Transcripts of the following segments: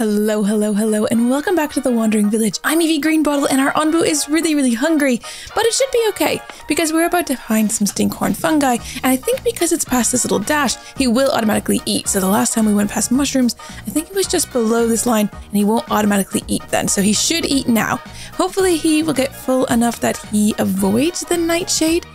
Hello, hello, hello, and welcome back to the Wandering Village. I'm Evie Greenbottle, and our Onbu is really hungry, but it should be okay, because we're about to find some stinkhorn fungi, and I think because it's past this little dash, he will automatically eat. So the last time we went past mushrooms, I think it was just below this line, and he won't automatically eat then, so he should eat now. Hopefully he will get full enough that he avoids the nightshade,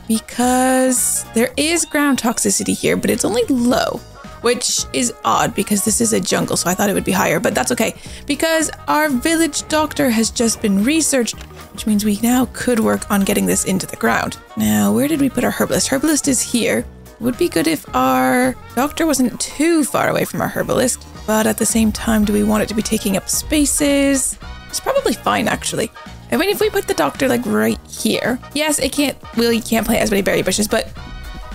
because there is ground toxicity here, but it's only low. Which is odd because this is a jungle, so I thought it would be higher, but that's okay because our village doctor has just been researched, which means we now could work on getting this into the ground. Now, where did we put our herbalist? Herbalist is here. It would be good if our doctor wasn't too far away from our herbalist, but at the same time, do we want it to be taking up spaces? It's probably fine, actually. I mean, if we put the doctor like right here, yes, it can't, well, you can't plant as many berry bushes, but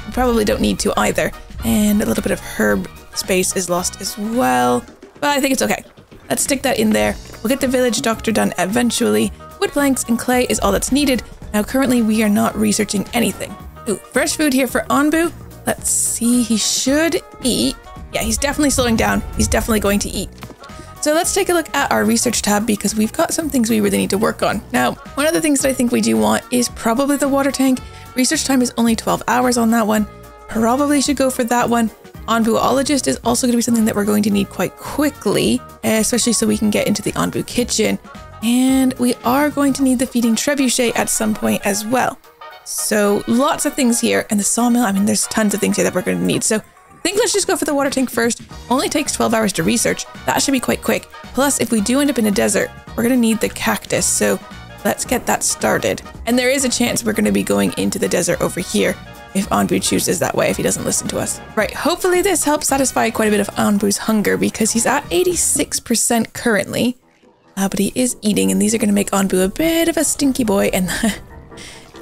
we probably don't need to either. And a little bit of herb space is lost as well. But I think it's okay. Let's stick that in there. We'll get the village doctor done eventually. Wood planks and clay is all that's needed. Now currently we are not researching anything. Ooh, fresh food here for Onbu. Let's see, he should eat. Yeah, he's definitely slowing down. He's definitely going to eat. So let's take a look at our research tab because we've got some things we really need to work on. Now, one of the things that I think we do want is probably the water tank. Research time is only 12 hours on that one. Probably should go for that one. Onbuologist is also going to be something that we're going to need quite quickly, especially so we can get into the Onbu kitchen. And we are going to need the feeding trebuchet at some point as well. So lots of things here. And the sawmill, I mean, there's tons of things here that we're going to need. So I think let's just go for the water tank first. Only takes 12 hours to research. That should be quite quick. Plus, if we do end up in a desert, we're going to need the cactus. So let's get that started. And there is a chance we're going to be going into the desert over here if Onbu chooses that way, if he doesn't listen to us. Right, hopefully this helps satisfy quite a bit of Onbu's hunger because he's at 86% currently, but he is eating and these are gonna make Onbu a bit of a stinky boy and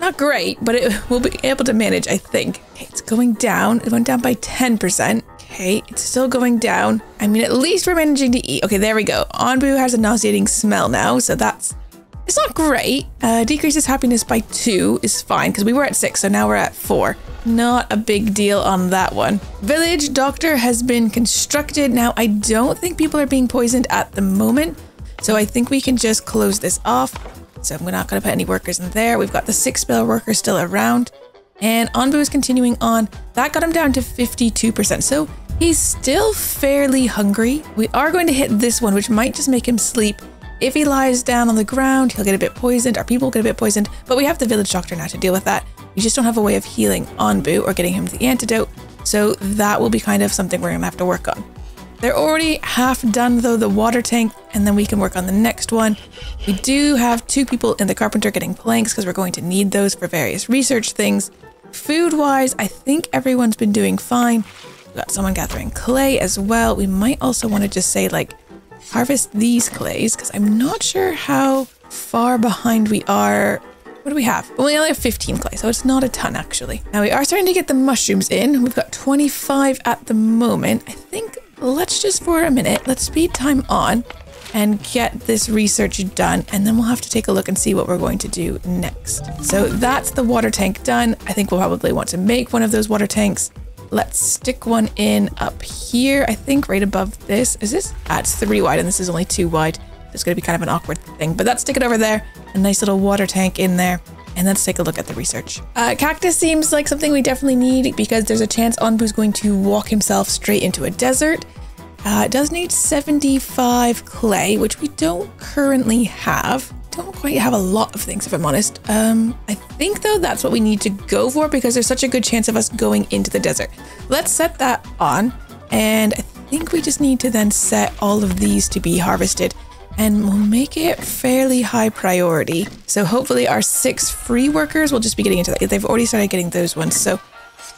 not great, but it will be able to manage, I think. Okay, it's going down. It went down by 10%. Okay, it's still going down. I mean, at least we're managing to eat. Okay, there we go. Onbu has a nauseating smell now, so it's not great. Decreases happiness by 2 is fine because we were at 6, so now we're at 4. Not a big deal on that one. Village doctor has been constructed. Now, I don't think people are being poisoned at the moment, so I think we can just close this off. So I'm not going to put any workers in there. We've got the 6 spell workers still around, and Onbu is continuing on. That got him down to 52%, so he's still fairly hungry. We are going to hit this one, which might just make him sleep. If he lies down on the ground, he'll get a bit poisoned. Our people will get a bit poisoned, but we have the village doctor now to deal with that. We just don't have a way of healing Onbu or getting him the antidote, so that will be kind of something we're gonna have to work on. They're already half done though, the water tank, and then we can work on the next one. We do have 2 people in the carpenter getting planks because we're going to need those for various research things. Food-wise, I think everyone's been doing fine. We've got someone gathering clay as well. We might also want to just say like, harvest these clays because I'm not sure how far behind we are. What do we have? Well, we only have 15 clay, so it's not a ton actually. Now we are starting to get the mushrooms in. We've got 25 at the moment. I think let's just for a minute, let's speed time on and get this research done, and then we'll have to take a look and see what we're going to do next. So that's the water tank done. I think we'll probably want to make one of those water tanks. Let's stick one in up here, I think right above this. Is this? It's 3 wide and this is only 2 wide. It's going to be kind of an awkward thing, but let's stick it over there. A nice little water tank in there. And let's take a look at the research. Cactus seems like something we definitely need because there's a chance Onbu's going to walk himself straight into a desert. It does need 75 clay, which we don't currently have. Don't quite have a lot of things, if I'm honest. I think though that's what we need to go for because there's such a good chance of us going into the desert. Let's set that on, and I think we just need to then set all of these to be harvested, and we'll make it fairly high priority. So hopefully our 6 free workers will just be getting into that. They've already started getting those ones, so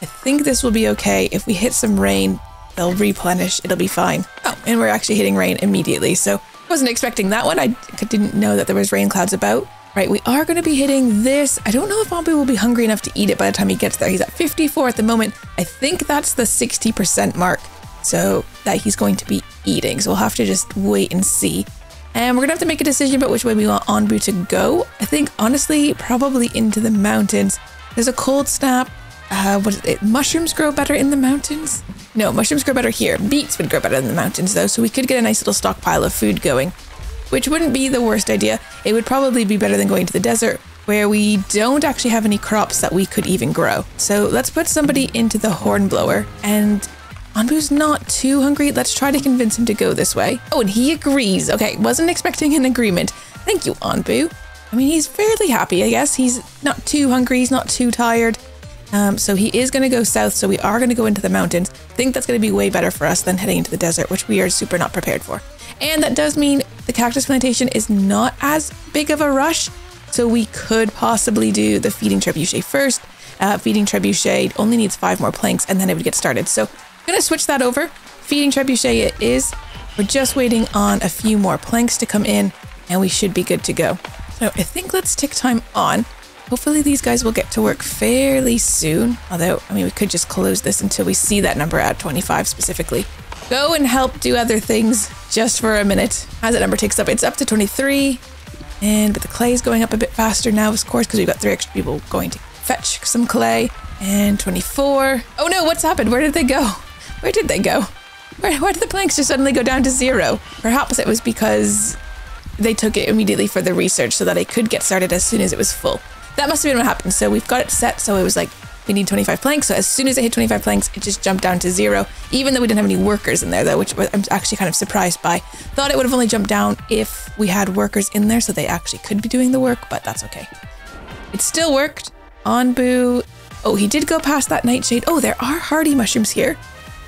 I think this will be okay. If we hit some rain, they'll replenish, it'll be fine. Oh, and we're actually hitting rain immediately, so wasn't expecting that one. I didn't know that there was rain clouds about. Right, we are going to be hitting this. I don't know if Onbu will be hungry enough to eat it by the time he gets there. He's at 54 at the moment. I think that's the 60% mark, so that he's going to be eating. So we'll have to just wait and see. And we're going to have to make a decision about which way we want Onbu to go. I think, honestly, probably into the mountains. There's a cold snap. what is it? Mushrooms grow better in the mountains? No, mushrooms grow better here. Beets would grow better in the mountains though, so we could get a nice little stockpile of food going, which wouldn't be the worst idea. It would probably be better than going to the desert where we don't actually have any crops that we could even grow. So let's put somebody into the hornblower, and Onbu's not too hungry. Let's try to convince him to go this way. Oh, and he agrees. Okay, wasn't expecting an agreement. Thank you, Onbu. I mean, he's fairly happy, I guess. He's not too hungry, he's not too tired. So he is going to go south, so we are going to go into the mountains. I think that's going to be way better for us than heading into the desert, which we are super not prepared for. And that does mean the cactus plantation is not as big of a rush, so we could possibly do the feeding trebuchet first. Feeding trebuchet only needs 5 more planks, and then it would get started. So I'm going to switch that over. Feeding trebuchet it is. We're just waiting on a few more planks to come in, and we should be good to go. So I think let's tick time on. Hopefully these guys will get to work fairly soon. Although, I mean, we could just close this until we see that number at 25 specifically. Go and help do other things just for a minute. As that number ticks up, it's up to 23. But the clay is going up a bit faster now, of course, because we've got 3 extra people going to fetch some clay. And 24. Oh no, what's happened? Where did they go? Where did they go? Why did the planks just suddenly go down to 0? Perhaps it was because they took it immediately for the research so that it could get started as soon as it was full. That must have been what happened. So we've got it set, so it was like, we need 25 planks. So as soon as it hit 25 planks, it just jumped down to 0, even though we didn't have any workers in there though, which I'm actually kind of surprised by. Thought it would have only jumped down if we had workers in there, so they actually could be doing the work, but that's okay. It still worked. Onbu, oh, he did go past that nightshade. Oh, there are hardy mushrooms here,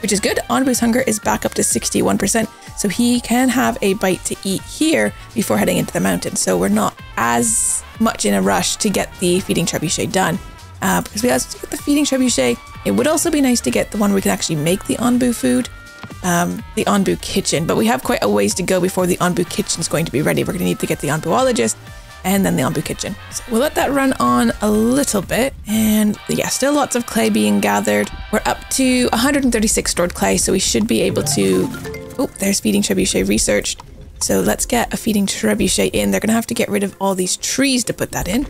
which is good. Onbu's hunger is back up to 61%, so he can have a bite to eat here before heading into the mountain. So we're not as much in a rush to get the feeding trebuchet done. Because we also get the feeding trebuchet, it would also be nice to get the one where we can actually make the Onbu food, the Onbu kitchen. But we have quite a ways to go before the Onbu kitchen is going to be ready. We're going to need to get the Onbuologist and then the Onbu kitchen. So we'll let that run on a little bit. And yeah, still lots of clay being gathered. We're up to 136 stored clay, so we should be able to... Oh, there's feeding trebuchet researched. So let's get a feeding trebuchet in. They're going to have to get rid of all these trees to put that in.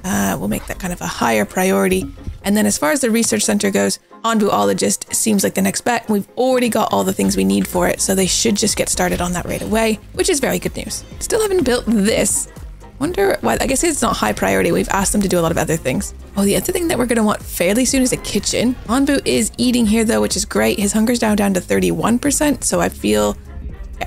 We'll make that kind of a higher priority. And then as far as the research center goes, Onbuologist seems like the next bet. We've already got all the things we need for it, so they should just get started on that right away, which is very good news. Still haven't built this. Wonder why. I guess it's not high priority. We've asked them to do a lot of other things. Oh, the other thing that we're going to want fairly soon is a kitchen. Onbu is eating here though, which is great. His hunger's down to 31%, so I feel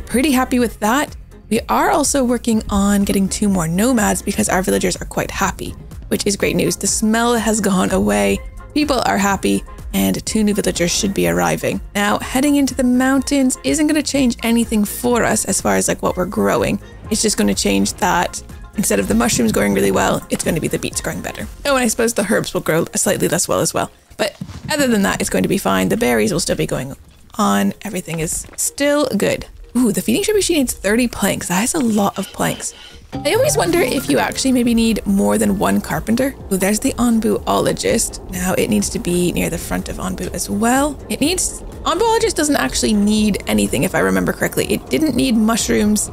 pretty happy with that. We are also working on getting 2 more nomads because our villagers are quite happy, which is great news. The smell has gone away, people are happy, and 2 new villagers should be arriving. Now, heading into the mountains isn't going to change anything for us as far as like what we're growing. It's just going to change that instead of the mushrooms growing really well, it's going to be the beets growing better. Oh, and I suppose the herbs will grow slightly less well as well. But other than that, it's going to be fine. The berries will still be going on. Everything is still good. Ooh, the feeding trebuchet needs 30 planks. That is a lot of planks. I always wonder if you actually maybe need more than 1 carpenter. Ooh, there's the Onbuologist. Now it needs to be near the front of Onbu as well. Onbuologist doesn't actually need anything if I remember correctly. It didn't need mushrooms.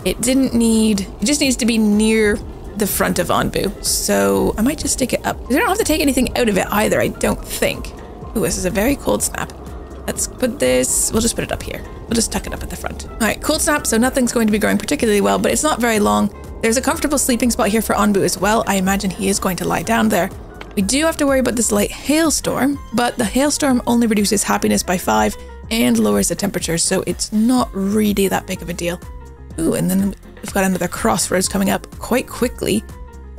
It just needs to be near the front of Onbu. So I might just stick it up. We don't have to take anything out of it either, I don't think. Ooh, this is a very cold snap. Let's put this, we'll just put it up here. We'll just tuck it up at the front. All right, cold snap, so nothing's going to be growing particularly well, but it's not very long. There's a comfortable sleeping spot here for Onbu as well. I imagine he is going to lie down there. We do have to worry about this light hailstorm, but the hailstorm only reduces happiness by 5 and lowers the temperature, so it's not really that big of a deal. Ooh, and then we've got another crossroads coming up quite quickly.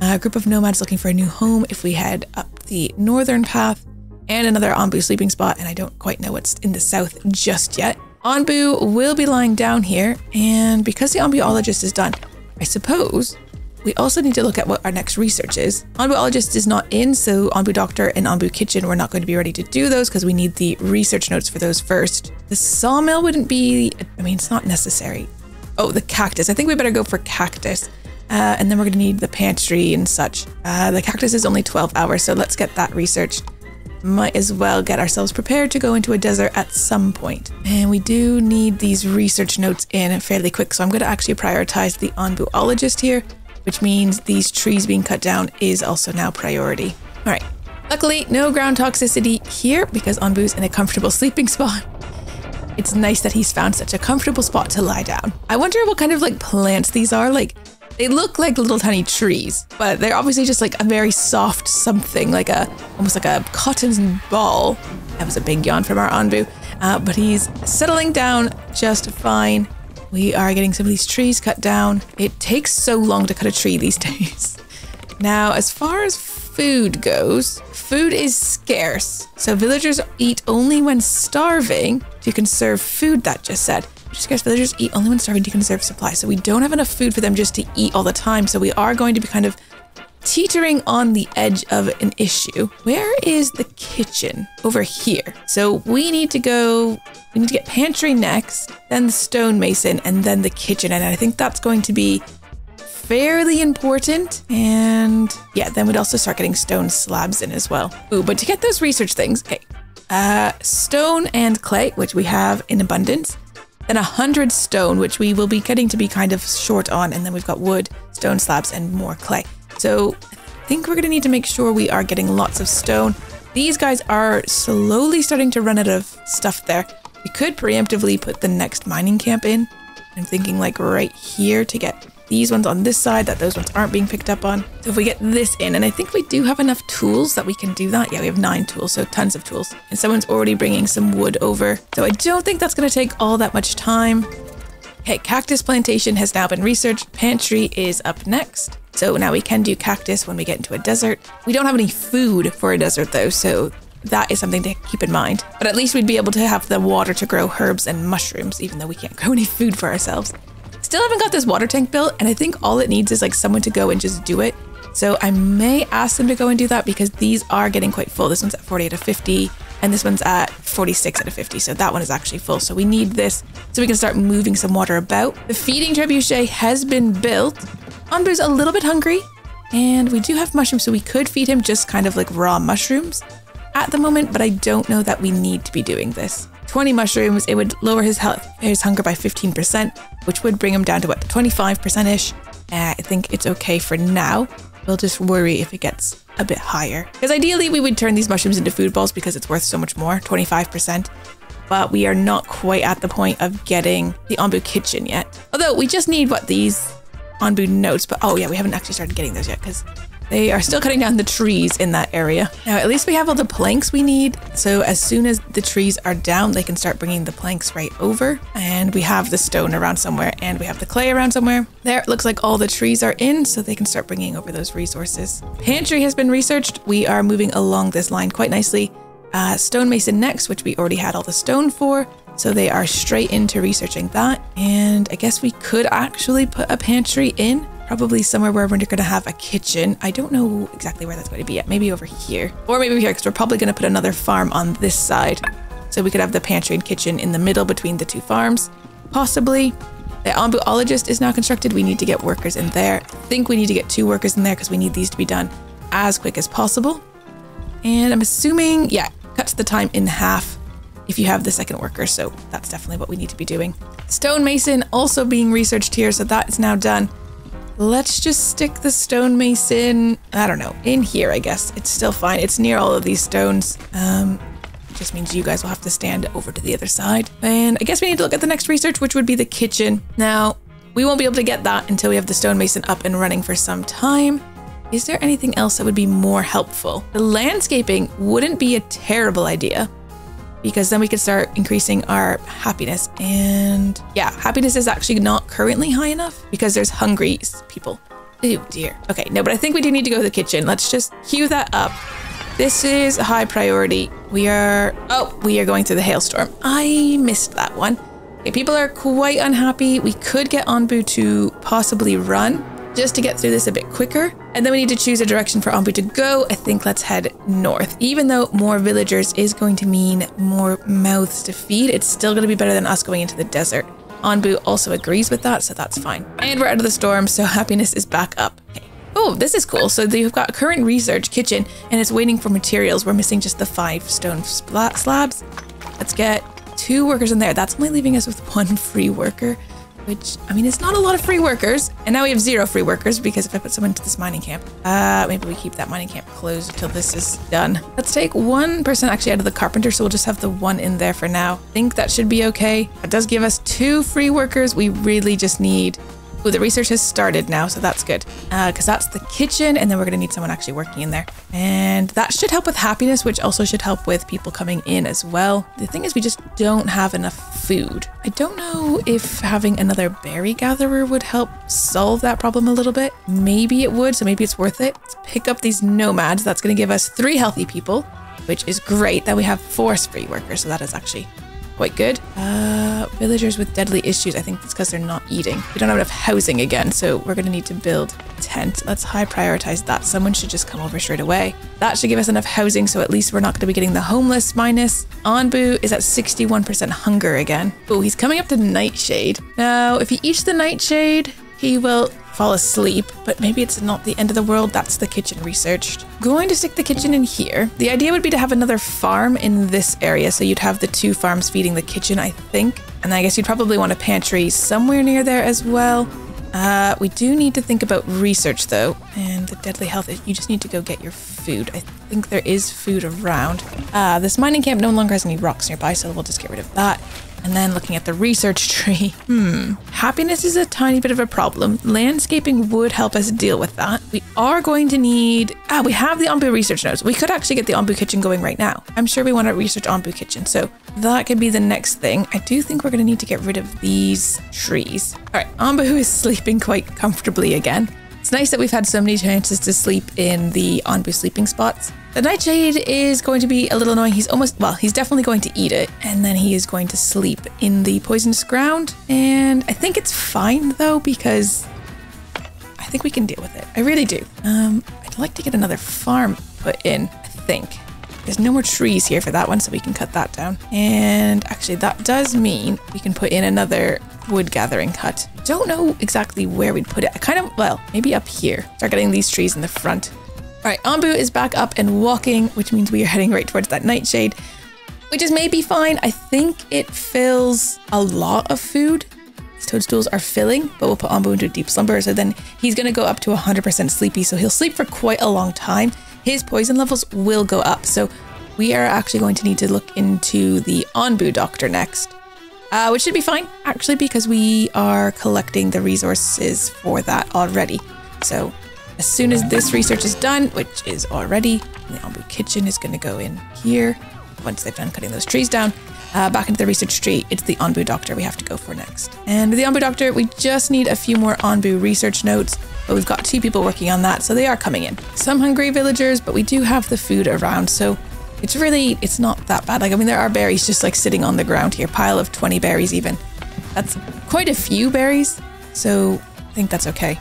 A group of nomads looking for a new home if we head up the northern path, and another Onbu sleeping spot, and I don't quite know what's in the south just yet. Onbu will be lying down here, and because the Onbuologist is done, I suppose we also need to look at what our next research is. Onbuologist is not in, so Onbu Doctor and Onbu Kitchen, we're not going to be ready to do those because we need the research notes for those first. The sawmill wouldn't be, I mean, it's not necessary. Oh, the cactus. I think we better go for cactus. And then we're going to need the pantry and such. The cactus is only 12 hours, so let's get that researched. Might as well get ourselves prepared to go into a desert at some point. And we do need these research notes in fairly quick, so I'm going to actually prioritize the Onbuologist here, which means these trees being cut down is also now priority. All right, Luckily, no ground toxicity here because Onbu's in a comfortable sleeping spot. It's nice that he's found such a comfortable spot to lie down. I wonder what kind of like plants these are. Like, they look like little tiny trees, but they're obviously just like a very soft something, like almost like a cotton ball. That was a big yawn from our Onbu, but he's settling down just fine. We are getting some of these trees cut down. It takes so long to cut a tree these days. Now, as far as food goes, food is scarce. So villagers eat only when starving to conserve food, that just said. Just guess villagers eat only when starving to conserve supply. So we don't have enough food for them just to eat all the time. So we are going to be kind of teetering on the edge of an issue. Where is the kitchen? Over here. So we need to get pantry next, then the stonemason, and then the kitchen. And I think that's going to be fairly important. And yeah, then we'd also start getting stone slabs in as well. Ooh, but to get those research things, okay. Stone and clay, which we have in abundance. Then 100 stone, which we will be getting to be kind of short on. And then we've got wood, stone slabs, and more clay. So I think we're going to need to make sure we are getting lots of stone. These guys are slowly starting to run out of stuff there. We could preemptively put the next mining camp in. I'm thinking like right here to get these ones on this side, that those ones aren't being picked up on. So if we get this in, and I think we do have enough tools that we can do that. Yeah, we have 9 tools, so tons of tools. And someone's already bringing some wood over. So I don't think that's going to take all that much time. Okay, cactus plantation has now been researched. Pantry is up next. So now we can do cactus when we get into a desert. We don't have any food for a desert though, so that is something to keep in mind. But at least we'd be able to have the water to grow herbs and mushrooms, even though we can't grow any food for ourselves. Still haven't got this water tank built, and I think all it needs is like someone to go and just do it. So I may ask them to go and do that because these are getting quite full. This one's at 40 out of 50, and this one's at 46 out of 50. So that one is actually full. So we need this so we can start moving some water about. The feeding trebuchet has been built. Onbu's a little bit hungry, and we do have mushrooms, so we could feed him just kind of like raw mushrooms at the moment, but I don't know that we need to be doing this. 20 mushrooms, it would lower his hunger by 15%, which would bring him down to what, 25%-ish. I think it's okay for now. We'll just worry if it gets a bit higher. Because ideally we would turn these mushrooms into food balls because it's worth so much more, 25%. But we are not quite at the point of getting the Onbu kitchen yet. Although we just need what, these Onbu notes, but oh yeah, we haven't actually started getting those yet because they are still cutting down the trees in that area. Now, at least we have all the planks we need. So as soon as the trees are down, they can start bringing the planks right over. And we have the stone around somewhere and we have the clay around somewhere. There, it looks like all the trees are in, so they can start bringing over those resources. Pantry has been researched. We are moving along this line quite nicely. Stonemason next, which we already had all the stone for. So they are straight into researching that. And I guess we could actually put a pantry in. Probably somewhere where we're going to have a kitchen. I don't know exactly where that's going to be yet. Maybe over here. Or maybe here, because we're probably going to put another farm on this side. So we could have the pantry and kitchen in the middle between the 2 farms. Possibly. The Onbuologist is now constructed. We need to get workers in there. I think we need to get 2 workers in there because we need these to be done as quick as possible. And I'm assuming, yeah, cuts the time in half if you have the second worker. So that's definitely what we need to be doing. Stonemason also being researched here. So that is now done. Let's just stick the stonemason, I don't know, in here, I guess. It's still fine. It's near all of these stones. Just means you guys will have to stand over to the other side. And I guess we need to look at the next research, which would be the kitchen. Now, we won't be able to get that until we have the stonemason up and running for some time. Is there anything else that would be more helpful? The landscaping wouldn't be a terrible idea, because then we could start increasing our happiness. And yeah, happiness is actually not currently high enough because there's hungry people. Oh dear. Okay, no, but I think we do need to go to the kitchen. Let's just queue that up. This is a high priority. We are going through the hailstorm. I missed that one. Okay, people are quite unhappy. We could get Onbu to possibly run just to get through this a bit quicker. And then we need to choose a direction for Onbu to go. I think let's head north. Even though more villagers is going to mean more mouths to feed, it's still going to be better than us going into the desert. Onbu also agrees with that, so that's fine. And we're out of the storm, so happiness is back up. Okay. Oh, this is cool. So you've got current research kitchen, and it's waiting for materials. We're missing just the 5 stone slabs. Let's get 2 workers in there. That's only leaving us with 1 free worker. which, I mean, it's not a lot of free workers. And now we have 0 free workers because if I put someone into this mining camp, maybe we keep that mining camp closed until this is done. Let's take 1% actually out of the carpenter. So we'll just have the 1 in there for now. I think that should be okay. That does give us 2 free workers. We really just need... Oh, the research has started now, so that's good. Because that's the kitchen, and then we're going to need someone actually working in there. And that should help with happiness, which also should help with people coming in as well. The thing is, we just don't have enough food. I don't know if having another berry gatherer would help solve that problem a little bit. Maybe it would, so maybe it's worth it. Let's pick up these nomads. That's going to give us 3 healthy people, which is great. Then we have 4 free workers, so that is actually quite good. Villagers with deadly issues. I think it's because they're not eating. We don't have enough housing again, so we're going to need to build a tent. Let's high prioritize that. Someone should just come over straight away. That should give us enough housing, so at least we're not going to be getting the homeless minus. Onbu is at 61% hunger again. Oh, he's coming up to nightshade. Now, if he eats the nightshade, he will fall asleep, but maybe it's not the end of the world. That's the kitchen researched. Going to stick the kitchen in here. The idea would be to have another farm in this area, so you'd have the 2 farms feeding the kitchen, I think. And I guess you'd probably want a pantry somewhere near there as well. We do need to think about research though, and the deadly health. You just need to go get your food. I think there is food around. This mining camp no longer has any rocks nearby, so we'll just get rid of that. And then looking at the research tree. Happiness is a tiny bit of a problem. Landscaping would help us deal with that. We are going to need... we have the Onbu research nodes. We could actually get the Onbu kitchen going right now. I'm sure we want to research Onbu kitchen, so that could be the next thing. I do think we're going to need to get rid of these trees. All right, Onbu is sleeping quite comfortably again. It's nice that we've had so many chances to sleep in the Onbu sleeping spots. The nightshade is going to be a little annoying. He's definitely going to eat it, and then he is going to sleep in the poisonous ground. And I think it's fine though, because I think we can deal with it. I really do. I'd like to get another farm put in, I think. There's no more trees here for that one, so we can cut that down. And actually that does mean we can put in another wood gathering hut. Don't know exactly where we'd put it. Maybe up here. Start getting these trees in the front. All right, Onbu is back up and walking, which means we are heading right towards that nightshade, which is maybe fine. I think it fills a lot of food. These toadstools are filling, but we'll put Onbu into a deep slumber. So then he's going to go up to 100% sleepy. So he'll sleep for quite a long time. His poison levels will go up. So we are actually going to need to look into the Onbu doctor next, which should be fine, actually, because we are collecting the resources for that already. So as soon as this research is done, which is already, the Onbu kitchen is going to go in here. Once they've done cutting those trees down, back into the research tree, it's the Onbu doctor we have to go for next. And with the Onbu doctor, we just need a few more Onbu research notes, but we've got 2 people working on that, so they are coming in. Some hungry villagers, but we do have the food around, so it's not that bad. Like, I mean, there are berries just like sitting on the ground here, pile of 20 berries even. That's quite a few berries, so I think that's okay.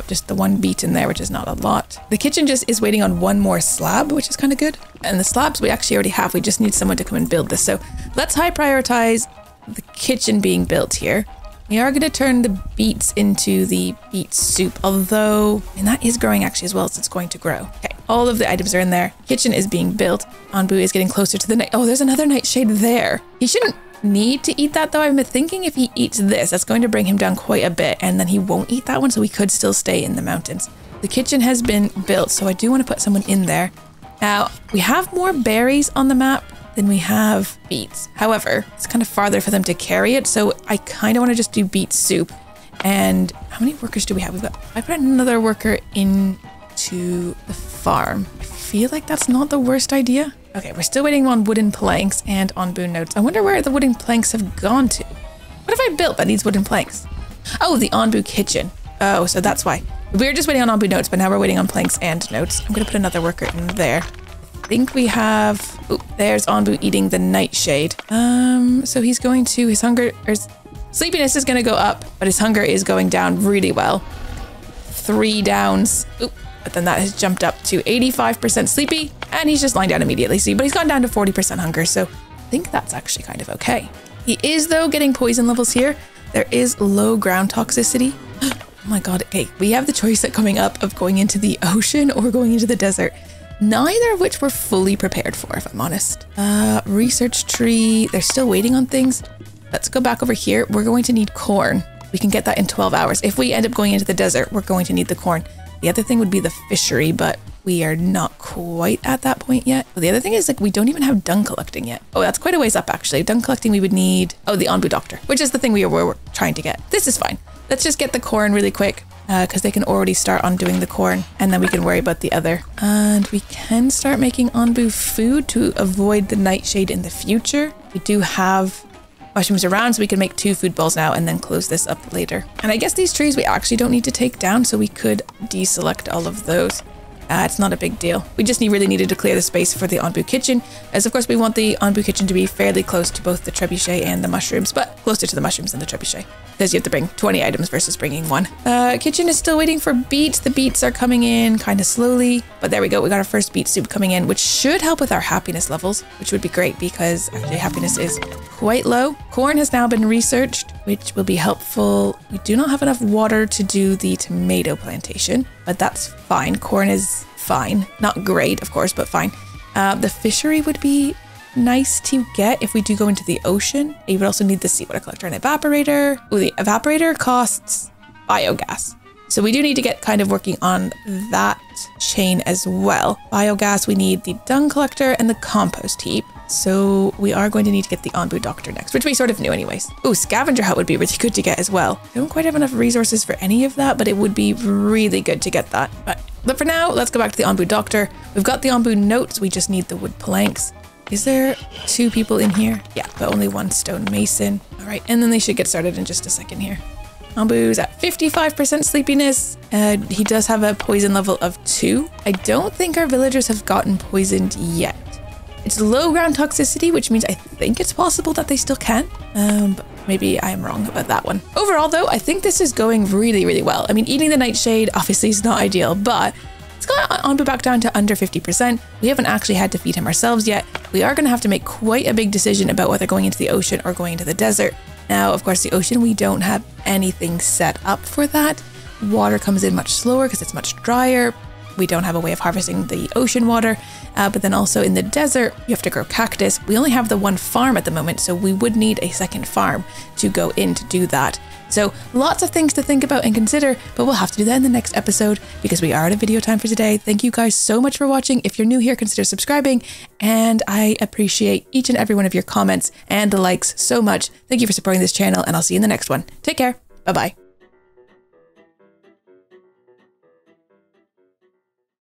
Just the 1 beet in there, which is not a lot. The kitchen just is waiting on 1 more slab, which is kind of good. And the slabs we actually already have. We just need someone to come and build this. So let's high prioritize the kitchen being built here. We are going to turn the beets into the beet soup, although, and that is growing actually as well as it's going to grow. Okay, all of the items are in there. Kitchen is being built. Onbu is getting closer to the night. Oh, there's another nightshade there. He shouldn't need to eat that though. I've been thinking if he eats this, that's going to bring him down quite a bit, and then he won't eat that one, so we could still stay in the mountains. The kitchen has been built, so I do want to put someone in there. Now, we have more berries on the map than we have beets. However, it's kind of farther for them to carry it, so I kind of want to just do beet soup. And how many workers do we have? I put another worker into the farm. I feel like that's not the worst idea. Okay, we're still waiting on wooden planks and on boon notes. I wonder where the wooden planks have gone to. What have I built that needs wooden planks? Oh, the Onbu kitchen. Oh, so that's why. We were just waiting on Onbu notes, but now we're waiting on planks and notes. I'm going to put another worker in there. I think we have... Oh, there's Onbu eating the nightshade. So he's going to... His hunger... Or his sleepiness is going to go up, but his hunger is going down really well. 3 downs. Oop. But then that has jumped up to 85% sleepy, and he's just lying down immediately. See, but he's gone down to 40% hunger, so I think that's actually kind of okay. He is, though, getting poison levels here. There is low ground toxicity. Oh my god, okay, we have the choice coming up of going into the ocean or going into the desert. Neither of which we're fully prepared for, if I'm honest. Research tree, they're still waiting on things. let's go back over here. We're going to need corn. We can get that in 12 hours. If we end up going into the desert, we're going to need the corn. The other thing would be the fishery, but we are not quite at that point yet. Well, the other thing is like we don't even have dung collecting yet. Oh, that's quite a ways up actually. Dung collecting we would need, oh, the Onbu doctor, which is the thing we were trying to get. This is fine. Let's just get the corn really quick because they can already start on doing the corn and then we can worry about the other. And we can start making Onbu food to avoid the nightshade in the future. We do have mushrooms around, so we can make 2 food balls now and then close this up later. And I guess these trees we actually don't need to take down, so we could deselect all of those. It's not a big deal. We just really needed to clear the space for the Onbu kitchen, as of course we want the Onbu kitchen to be fairly close to both the trebuchet and the mushrooms, but closer to the mushrooms than the trebuchet, because you have to bring 20 items versus bringing 1. Kitchen is still waiting for beets. The beets are coming in kind of slowly, but there we go. We got our first beet soup coming in, which should help with our happiness levels, which would be great because actually happiness is quite low. Corn has now been researched, which will be helpful. We do not have enough water to do the tomato plantation, but that's fine. Corn is fine. Not great, of course, but fine. The fishery would be nice to get if we do go into the ocean. You would also need the seawater collector and evaporator. Oh, the evaporator costs biogas. So we do need to get kind of working on that chain as well. Biogas, we need the dung collector and the compost heap. So we are going to need to get the Onbu doctor next, which we sort of knew anyways. Oh, scavenger hut would be really good to get as well. I don't quite have enough resources for any of that, but it would be really good to get that. But for now, let's go back to the Onbu doctor. We've got the Onbu notes. We just need the wood planks. Is there 2 people in here? Yeah, but only 1 stone mason. All right, and then they should get started in just a second here. Onbu's at 55% sleepiness. He does have a poison level of 2. I don't think our villagers have gotten poisoned yet. It's low ground toxicity, which means I think it's possible that they still can. But maybe I'm wrong about that one. Overall, though, I think this is going really, really well. I mean, eating the nightshade obviously is not ideal, but it's got Onbu back down to under 50%. We haven't actually had to feed him ourselves yet. We are going to have to make quite a big decision about whether going into the ocean or going into the desert. Now, of course, the ocean, we don't have anything set up for that. Water comes in much slower because it's much drier. We don't have a way of harvesting the ocean water, but then also in the desert, you have to grow cactus. We only have the 1 farm at the moment, so we would need a second farm to go in to do that. So lots of things to think about and consider, but we'll have to do that in the next episode because we are at a video time for today. Thank you guys so much for watching. If you're new here, consider subscribing, and I appreciate each and every one of your comments and the likes so much. Thank you for supporting this channel, and I'll see you in the next one. Take care. Bye-bye.